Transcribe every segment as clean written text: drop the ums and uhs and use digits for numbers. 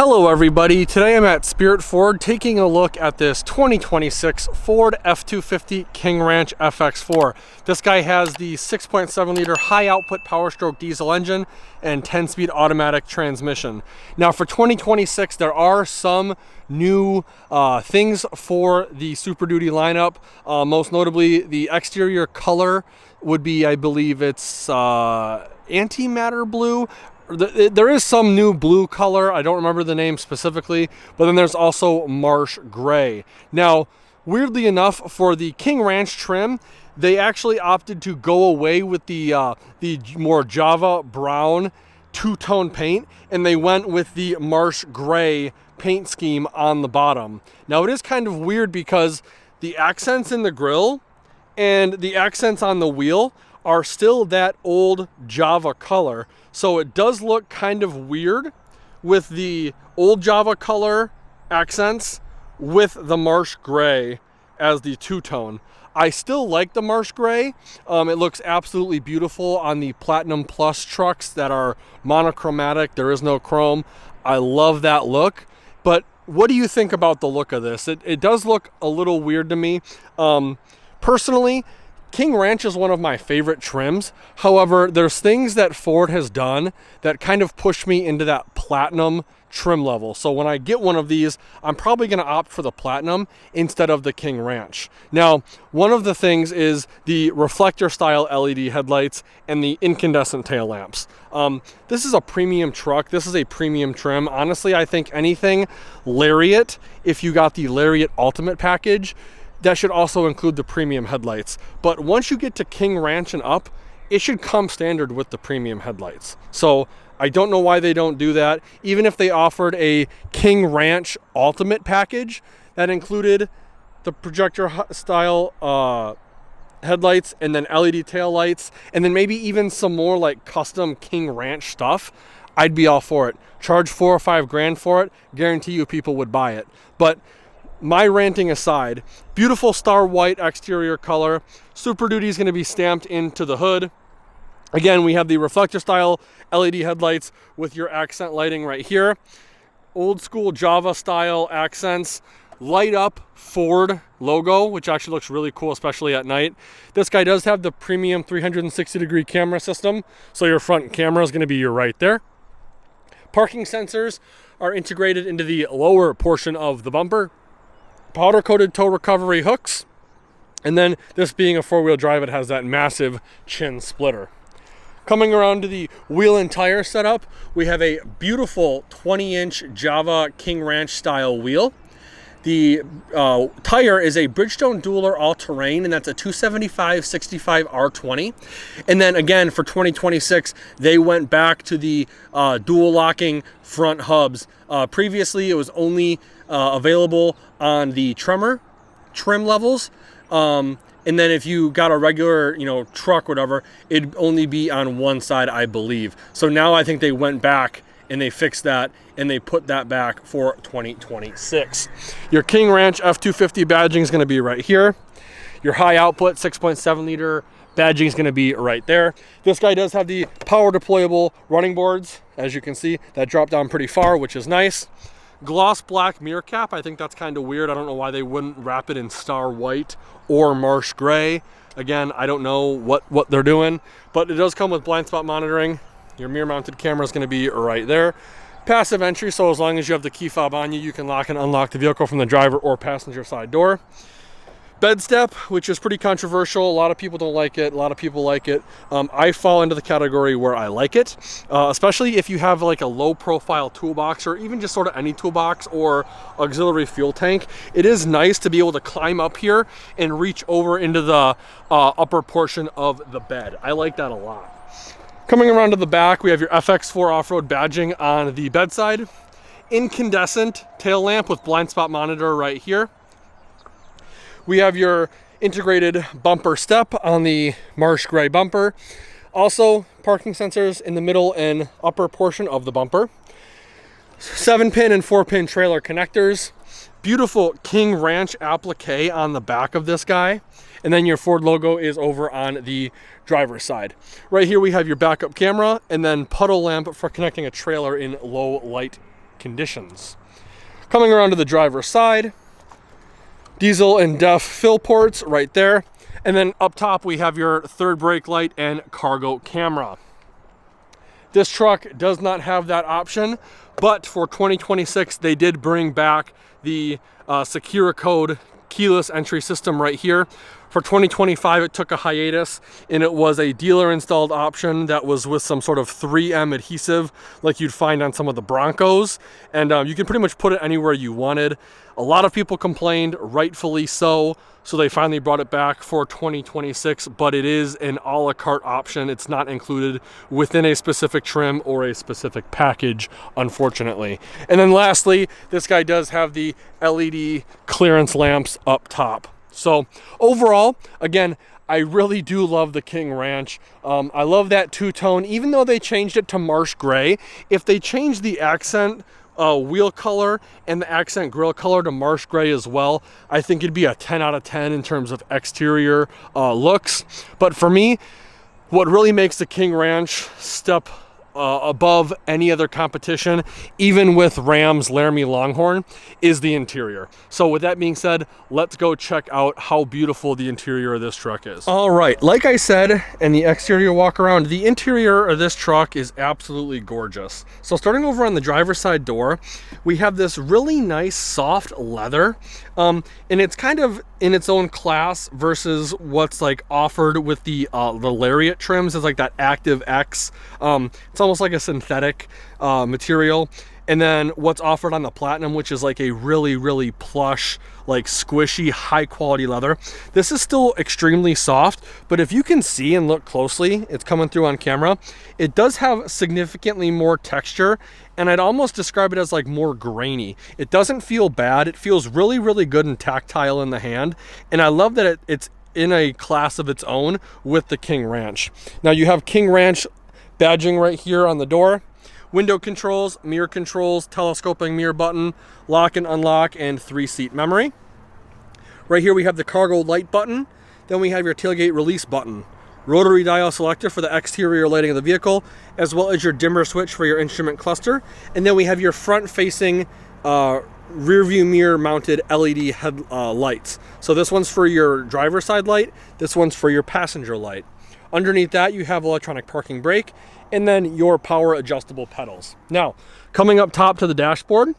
Hello everybody, today I'm at Spirit Ford taking a look at this 2026 Ford F-250 King Ranch FX4. This guy has the 6.7 liter high output power stroke diesel engine and 10-speed automatic transmission. Now for 2026 there are some new things for the Super Duty lineup. Most notably the exterior color would be, I believe it's antimatter blue. There is some new blue color. I don't remember the name specifically, but then there's also marsh gray. Now, weirdly enough, for the King Ranch trim, they actually opted to go away with the more Java brown two-tone paint, and they went with the marsh gray paint scheme on the bottom. Now, it is kind of weird because the accents in the grille and the accents on the wheel are still that old Java color. So it does look kind of weird with the old Java color accents with the marsh gray as the two-tone. I still like the marsh gray. It looks absolutely beautiful on the Platinum Plus trucks that are monochromatic. There is no chrome. I love that look. But what do you think about the look of this? It does look a little weird to me. Personally, King Ranch is one of my favorite trims. However, there's things that Ford has done that kind of push me into that platinum trim level. So when I get one of these, I'm probably going to opt for the platinum instead of the King Ranch. Now, one of the things is the reflector style LED headlights and the incandescent tail lamps. This is a premium truck. This is a premium trim. Honestly, I think anything Lariat, if you got the Lariat Ultimate package, that should also include the premium headlights. But once you get to King Ranch and up, it should come standard with the premium headlights. So I don't know why they don't do that. Even if they offered a King Ranch Ultimate package that included the projector style headlights and then LED tail lights, and then maybe even some more like custom King Ranch stuff, I'd be all for it. Charge $4 or $5 grand for it, guarantee you people would buy it. But my ranting aside, beautiful star white exterior color. Super Duty is going to be stamped into the hood. Again, we have the reflector style LED headlights with your accent lighting right here. Old school Java style accents. Light up Ford logo, which actually looks really cool, especially at night. This guy does have the premium 360-degree camera system, so your front camera is going to be right there. Parking sensors are integrated into the lower portion of the bumper. Powder coated tow recovery hooks, and then this being a four-wheel drive, it has that massive chin splitter. Coming around to the wheel and tire setup, we have a beautiful 20-inch Java King Ranch style wheel. The tire is a Bridgestone Dueler all-terrain, and that's a 275/65 R20. And then again, for 2026, they went back to the dual locking front hubs. Previously, it was only available on the trim levels. And then if you got a regular, truck, whatever, it'd only be on one side, I believe. So now I think they went back and they fixed that, and they put that back for 2026. Your King Ranch F-250 badging is going to be right here. Your high output 6.7 liter badging is going to be right there. This guy does have the power deployable running boards, as you can see, that drop down pretty far, which is nice. Gloss black mirror cap. I think that's kind of weird. I don't know why they wouldn't wrap it in star white or marsh gray. Again, I don't know what they're doing, but it does come with blind spot monitoring. Your mirror mounted camera is going to be right there. Passive entry, so as long as you have the key fob on you, you can lock and unlock the vehicle from the driver or passenger side door. Bed step, which is pretty controversial. A lot of people don't like it. A lot of people like it. I fall into the category where I like it, especially if you have like a low profile toolbox or even just sort of any toolbox or auxiliary fuel tank. It is nice to be able to climb up here and reach over into the upper portion of the bed. I like that a lot. Coming around to the back, we have your FX4 off-road badging on the bedside. Incandescent tail lamp with blind spot monitor right here. We have your integrated bumper step on the marsh gray bumper. Also, parking sensors in the middle and upper portion of the bumper. 7-pin and 4-pin trailer connectors. Beautiful King Ranch applique on the back of this guy. And then your Ford logo is over on the driver's side. Right here we have your backup camera and then puddle lamp for connecting a trailer in low light conditions. Coming around to the driver's side, diesel and DEF fill ports right there. And then up top, we have your third brake light and cargo camera. This truck does not have that option, but for 2026, they did bring back the Secure Code keyless entry system right here. For 2025, it took a hiatus, and it was a dealer installed option that was with some sort of 3M adhesive like you'd find on some of the Broncos. And you can pretty much put it anywhere you wanted. A lot of people complained, rightfully so they finally brought it back for 2026, but it is an a la carte option. It's not included within a specific trim or a specific package, unfortunately. And then lastly, this guy does have the LED clearance lamps up top. So overall, again, I really do love the King Ranch. I love that two-tone, even though they changed it to marsh gray. If they changed the accent wheel color and the accent grille color to marsh gray as well, I think it'd be a 10 out of 10 in terms of exterior looks. But for me, what really makes the King Ranch step above any other competition, even with Ram's Laramie Longhorn, is the interior. So with that being said, let's go check out how beautiful the interior of this truck is. All right, like I said in the exterior walk around, the interior of this truck is absolutely gorgeous. So starting over on the driver's side door, we have this really nice soft leather, and it's kind of in its own class versus what's like offered with the Lariat trims. Is like that Active X. It's almost like a synthetic material. And then what's offered on the Platinum, which is like a really plush, like squishy, high quality leather. This is still extremely soft, but if you can see and look closely, it's coming through on camera, it does have significantly more texture, and I'd almost describe it as like more grainy. It doesn't feel bad. It feels really good and tactile in the hand, and I love that it's in a class of its own with the King Ranch. Now you have King Ranch badging right here on the door. Window controls, mirror controls, telescoping mirror button, lock and unlock, and 3-seat memory. Right here we have the cargo light button. Then we have your tailgate release button. Rotary dial selector for the exterior lighting of the vehicle, as well as your dimmer switch for your instrument cluster. And then we have your front-facing rear view mirror mounted LED head lights. So this one's for your driver's side light, this one's for your passenger light. Underneath that, you have electronic parking brake, and then your power adjustable pedals. Now, coming up top to the dashboard,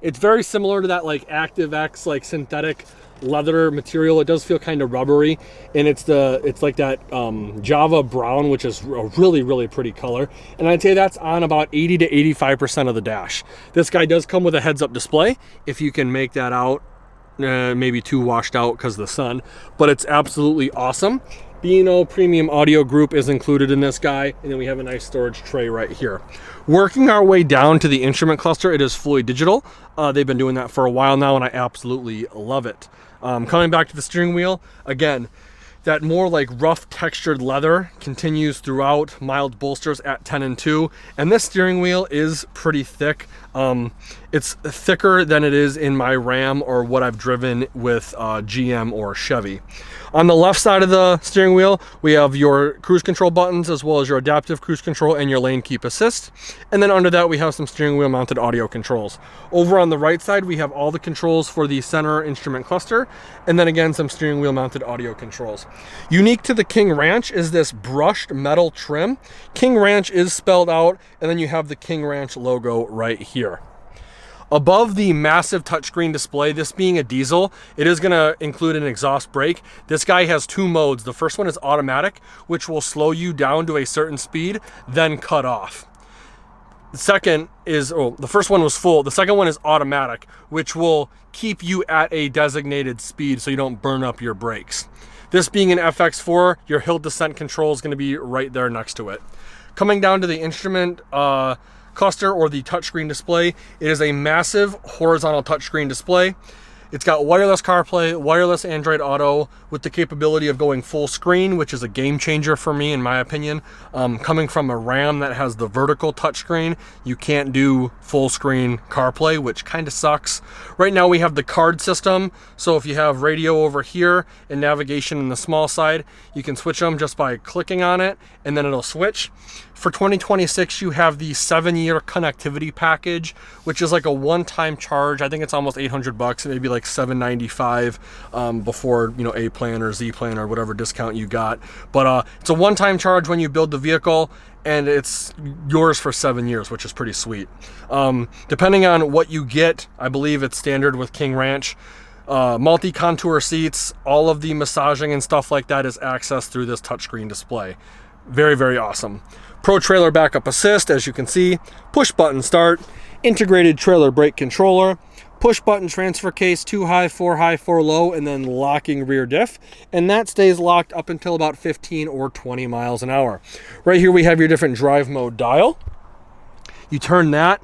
it's very similar to that like Active X, like synthetic leather material. It does feel kind of rubbery, and it's like that Java brown, which is a really pretty color. And I'd say that's on about 80 to 85% of the dash. This guy does come with a heads-up display, if you can make that out. Maybe too washed out because of the sun, but it's absolutely awesome. DeLo Premium Audio Group is included in this guy, and then we have a nice storage tray right here. Working our way down to the instrument cluster, it is fully digital. They've been doing that for a while now, and I absolutely love it. Coming back to the steering wheel, again, that more like rough textured leather continues throughout, mild bolsters at 10 and 2, and this steering wheel is pretty thick. It's thicker than it is in my Ram or what I've driven with GM or Chevy. On the left side of the steering wheel, we have your cruise control buttons, as well as your adaptive cruise control and your lane keep assist. And then under that, we have some steering wheel mounted audio controls. Over on the right side, we have all the controls for the center instrument cluster, and then again, some steering wheel mounted audio controls. Unique to the King Ranch is this brushed metal trim. King Ranch is spelled out, and then you have the King Ranch logo right here. Above the massive touchscreen display, this being a diesel, it is going to include an exhaust brake. This guy has two modes. The first one is automatic, which will slow you down to a certain speed, then cut off. The second is, the first one was full. The second one is automatic, which will keep you at a designated speed so you don't burn up your brakes. This being an FX4, your hill descent control is going to be right there next to it. Coming down to the instrument cluster or the touchscreen display, it is a massive horizontal touchscreen display. It's got wireless CarPlay, wireless Android Auto with the capability of going full screen, which is a game changer for me in my opinion. Coming from a Ram that has the vertical touchscreen, you can't do full screen CarPlay, which kind of sucks. Right now we have the card system, so if you have radio over here and navigation in the small side, you can switch them just by clicking on it and then it'll switch. For 2026, you have the 7-year connectivity package, which is like a one-time charge. I think it's almost $800, maybe like $795 before, you know, A plan or Z plan or whatever discount you got. But it's a one-time charge when you build the vehicle, and it's yours for 7 years, which is pretty sweet. Depending on what you get, I believe it's standard with King Ranch. Multi-contour seats, all of the massaging and stuff like that is accessed through this touchscreen display. Very, very awesome. Pro trailer backup assist, as you can see, push button start, integrated trailer brake controller, push button transfer case, 2 high, 4 high, 4 low, and then locking rear diff. And that stays locked up until about 15 or 20 miles an hour. Right here we have your different drive mode dial. You turn that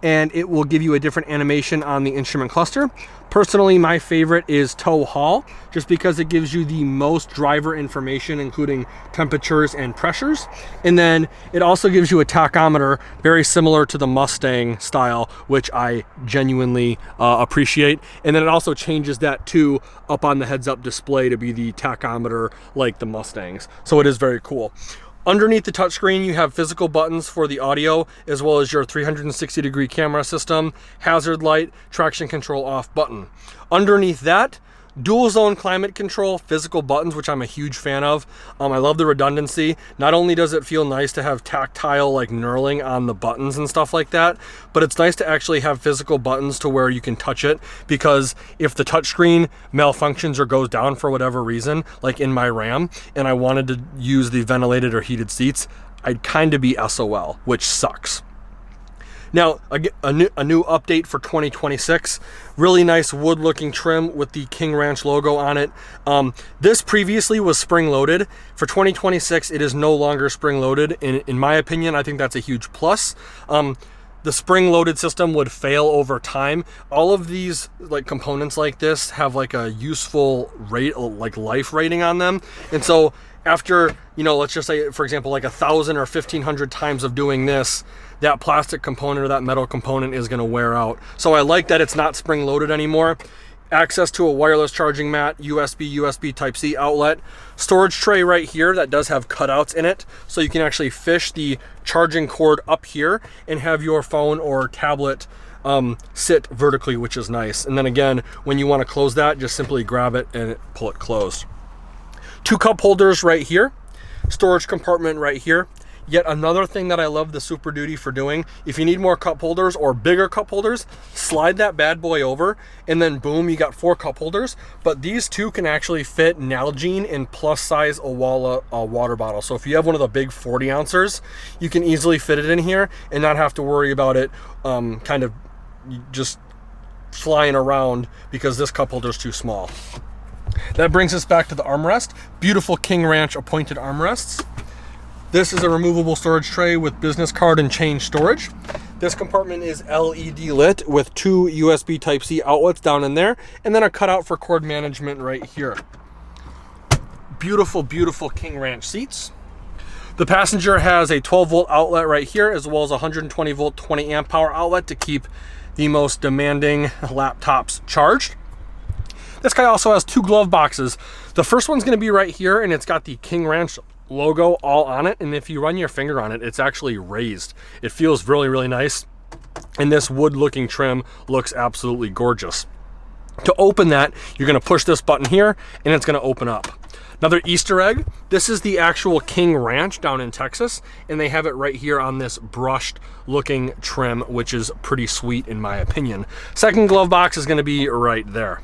and it will give you a different animation on the instrument cluster. Personally, my favorite is tow haul, just because it gives you the most driver information, including temperatures and pressures. And then it also gives you a tachometer, very similar to the Mustang style, which I genuinely appreciate. And then it also changes that too up on the heads-up display to be the tachometer like the Mustangs. So it is very cool. Underneath the touchscreen, you have physical buttons for the audio, as well as your 360-degree camera system, hazard light, traction control off button. Underneath that, dual zone climate control, physical buttons, which I'm a huge fan of. I love the redundancy. Not only does it feel nice to have tactile like knurling on the buttons and stuff like that, but it's nice to actually have physical buttons to where you can touch it, because if the touchscreen malfunctions or goes down for whatever reason, like in my Ram, and I wanted to use the ventilated or heated seats, I'd kind of be SOL, which sucks. Now, a new update for 2026, really nice wood looking trim with the King Ranch logo on it. This previously was spring loaded. For 2026, it is no longer spring loaded. In my opinion, I think that's a huge plus. The spring loaded system would fail over time. All of these like components like this have like a useful rate, like life rating on them. And so after, you know, let's just say, for example, like 1,000 or 1,500 times of doing this, that plastic component or that metal component is going to wear out. So I like that it's not spring loaded anymore. Access to a wireless charging mat, USB Type-C outlet, storage tray right here that does have cutouts in it, so you can actually fish the charging cord up here and have your phone or tablet sit vertically, which is nice. And then again, when you want to close that, just simply grab it and pull it closed. 2 cup holders right here, storage compartment right here. Yet another thing that I love the Super Duty for doing, if you need more cup holders or bigger cup holders, slide that bad boy over and then boom, you got 4 cup holders. But these 2 can actually fit Nalgene in plus size Owala water bottle. So if you have one of the big 40 ounces, you can easily fit it in here and not have to worry about it kind of just flying around because this cup holder is too small. That brings us back to the armrest. Beautiful King Ranch appointed armrests. This is a removable storage tray with business card and chain storage. This compartment is LED lit with 2 USB Type-C outlets down in there, and then a cutout for cord management right here. Beautiful, beautiful King Ranch seats. The passenger has a 12-volt outlet right here, as well as a 120-volt 20-amp power outlet to keep the most demanding laptops charged. This guy also has 2 glove boxes. The first one's going to be right here, and it's got the King Ranch logo all on it, and if you run your finger on it, it's actually raised. It feels really, really nice, and this wood looking trim looks absolutely gorgeous. To open that, you're going to push this button here and it's going to open up. Another Easter egg, this is the actual King Ranch down in Texas, and they have it right here on this brushed looking trim, which is pretty sweet in my opinion. Second glove box is going to be right there.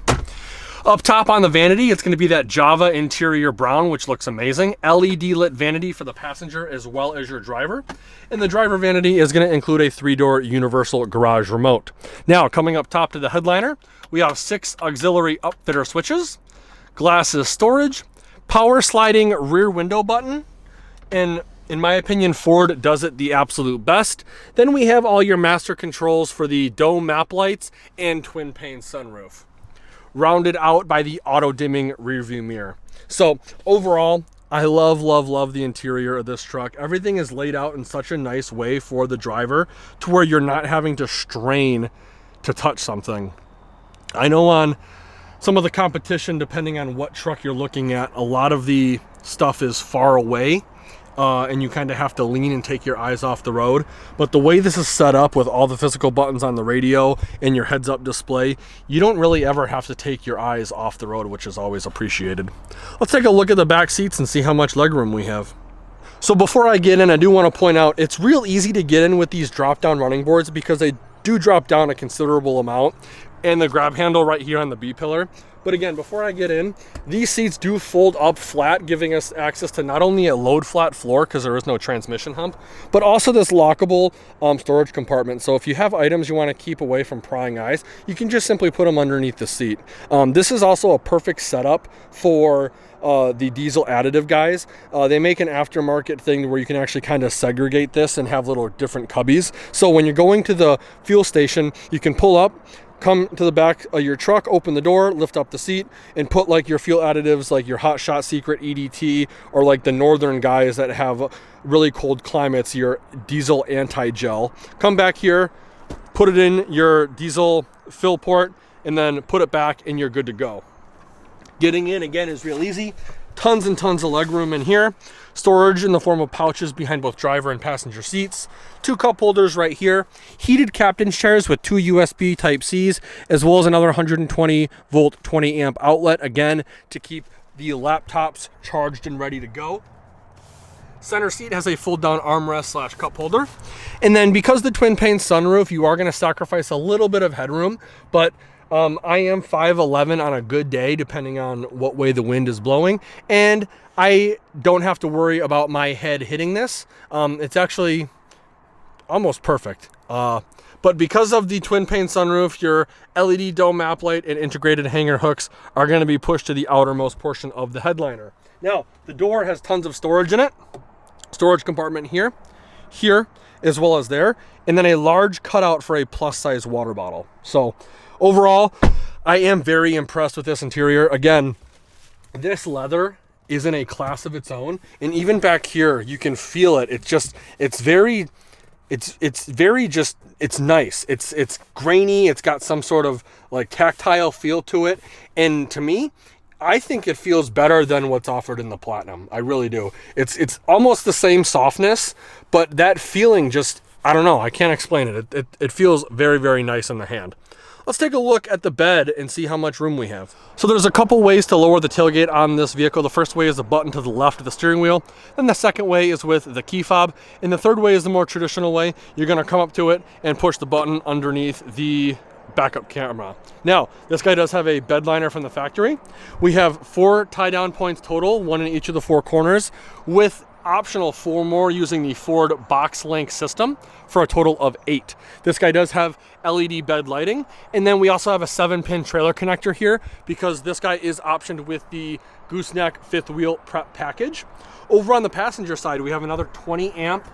Up top on the vanity, it's going to be that Java interior brown, which looks amazing. LED lit vanity for the passenger as well as your driver. And the driver vanity is going to include a 3-door universal garage remote. Now, coming up top to the headliner, we have 6 auxiliary upfitter switches, glasses storage, power sliding rear window button, and in my opinion, Ford does it the absolute best. Then we have all your master controls for the dome map lights and twin pane sunroof, rounded out by the auto dimming rear view mirror. So overall, I love the interior of this truck. Everything is laid out in such a nice way for the driver to where you're not having to strain to touch something. I know on some of the competition, depending on what truck you're looking at, a lot of the stuff is far away. and you kind of have to lean and take your eyes off the road. But the way this is set up with all the physical buttons on the radio and your heads-up display, you don't really ever have to take your eyes off the road, which is always appreciated. Let's take a look at the back seats and see how much legroom we have. So before I get in, I do want to point out it's real easy to get in with these drop-down running boards because they do drop down a considerable amount, and the grab handle right here on the B-pillar. But again, before I get in, these seats do fold up flat, giving us access to not only a load flat floor because there is no transmission hump, but also this lockable storage compartment. So if you have items you want to keep away from prying eyes, you can just simply put them underneath the seat. This is also a perfect setup for the diesel additive guys. They make an aftermarket thing where you can actually kind of segregate this and have little different cubbies. So when you're going to the fuel station, you can pull up, come to the back of your truck, open the door, lift up the seat, and put like your fuel additives like your Hot Shot Secret EDT, or like the northern guys that have really cold climates, your diesel anti-gel. Come back here, put it in your diesel fill port, and then put it back and you're good to go. Getting in again is real easy. Tons and tons of legroom in here. Storage in the form of pouches behind both driver and passenger seats. 2 cup holders right here. Heated captain's chairs with 2 USB Type-Cs, as well as another 120 volt 20 amp outlet, again, to keep the laptops charged and ready to go. Center seat has a fold down armrest / cup holder. And then because the twin pane sunroof, you are going to sacrifice a little bit of headroom, but I am 5'11" on a good day, depending on what way the wind is blowing, and I don't have to worry about my head hitting this. It's actually almost perfect. But because of the twin pane sunroof, your LED dome map light and integrated hanger hooks are going to be pushed to the outermost portion of the headliner. Now, the door has tons of storage in it. Storage compartment here, as well as there, and then a large cutout for a plus size water bottle. So overall, I am very impressed with this interior. Again, this leather is in a class of its own, and even back here, you can feel it. It's nice. It's grainy. It's got some sort of like tactile feel to it, and to me, I think it feels better than what's offered in the Platinum. I really do. It's almost the same softness, but that feeling just, I don't know. I can't explain it. It feels very, very nice in the hand. Let's take a look at the bed and see how much room we have. So there's a couple ways to lower the tailgate on this vehicle. The first way is the button to the left of the steering wheel. Then the second way is with the key fob. And the third way is the more traditional way. You're gonna come up to it and push the button underneath the backup camera. Now, this guy does have a bed liner from the factory. We have 4 tie down points total, 1 in each of the 4 corners, with optional 4 more using the Ford box link system for a total of 8. This guy does have LED bed lighting, and then we also have a 7-pin trailer connector here because this guy is optioned with the gooseneck 5th wheel prep package. Over on the passenger side, we have another 20 amp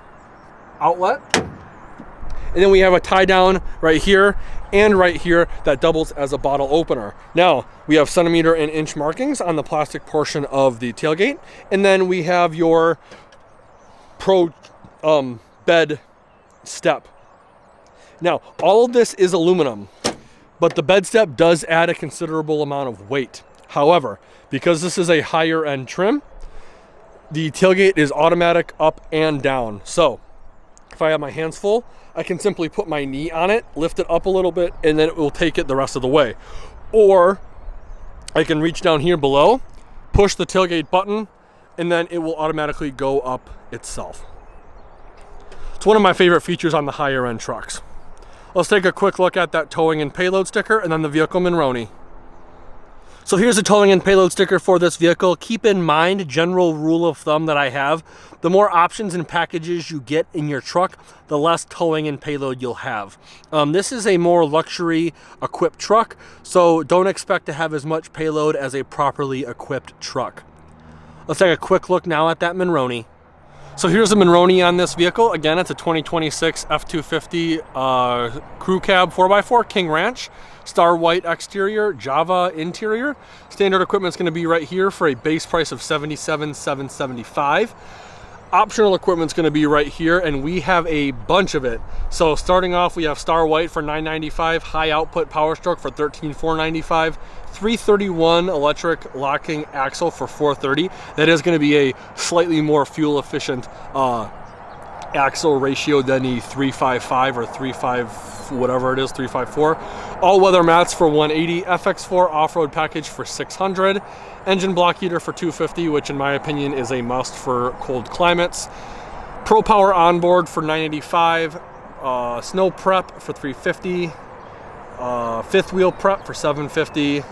outlet, and then we have a tie down right here and right here that doubles as a bottle opener. Now, we have centimeter and inch markings on the plastic portion of the tailgate, and then we have your Pro bed step. Now, all of this is aluminum, but the bed step does add a considerable amount of weight. However, because this is a higher end trim, the tailgate is automatic up and down. So if I have my hands full, I can simply put my knee on it, lift it up a little bit, and then it will take it the rest of the way. Or I can reach down here below, push the tailgate button, and then it will automatically go up itself. It's one of my favorite features on the higher end trucks. Let's take a quick look at that towing and payload sticker and then the vehicle Monroney. So here's a towing and payload sticker for this vehicle. Keep in mind, general rule of thumb that I have, the more options and packages you get in your truck, the less towing and payload you'll have. This is a more luxury equipped truck, so don't expect to have as much payload as a properly equipped truck. Let's take a quick look now at that Monroney. So here's the Monroney on this vehicle. Again, it's a 2026 F-250 crew cab 4x4 King Ranch. Star white exterior, Java interior. Standard equipment's going to be right here for a base price of $77,775. Optional equipment's going to be right here, and we have a bunch of it. So starting off, we have Star White for $9.95, high output power stroke for $13,495, 331 electric locking axle for $430. That is going to be a slightly more fuel efficient axle ratio than the 355 or 35 whatever it is, 354. All-weather mats for $180, FX4 off-road package for $600, engine block heater for $250, which in my opinion is a must for cold climates. Pro Power onboard for $985, snow prep for $350, fifth wheel prep for $750,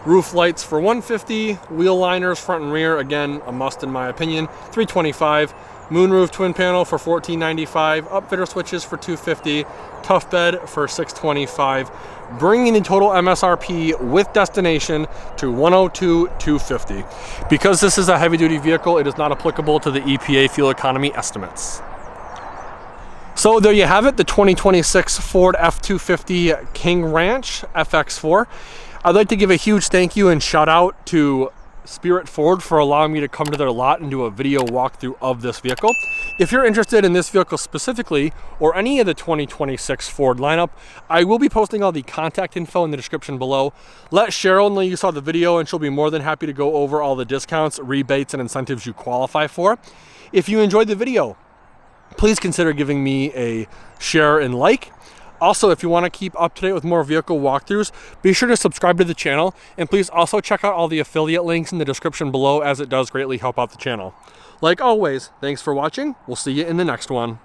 roof lights for $150, wheel liners front and rear, again a must in my opinion, $325. Moonroof twin panel for $14.95, upfitter switches for $250, tough bed for $625, bringing the total MSRP with destination to $102,250. Because this is a heavy-duty vehicle, it is not applicable to the EPA fuel economy estimates. So there you have it, the 2026 Ford F-250 King Ranch FX4. I'd like to give a huge thank you and shout out to Spirit Ford for allowing me to come to their lot and do a video walkthrough of this vehicle. If you're interested in this vehicle specifically, or any of the 2026 Ford lineup, I will be posting all the contact info in the description below. Let Cheryl know you saw the video and she'll be more than happy to go over all the discounts, rebates, and incentives you qualify for. If you enjoyed the video, please consider giving me a share and like. Also, if you want to keep up to date with more vehicle walkthroughs, be sure to subscribe to the channel, and please also check out all the affiliate links in the description below, as it does greatly help out the channel. Like always, thanks for watching. We'll see you in the next one.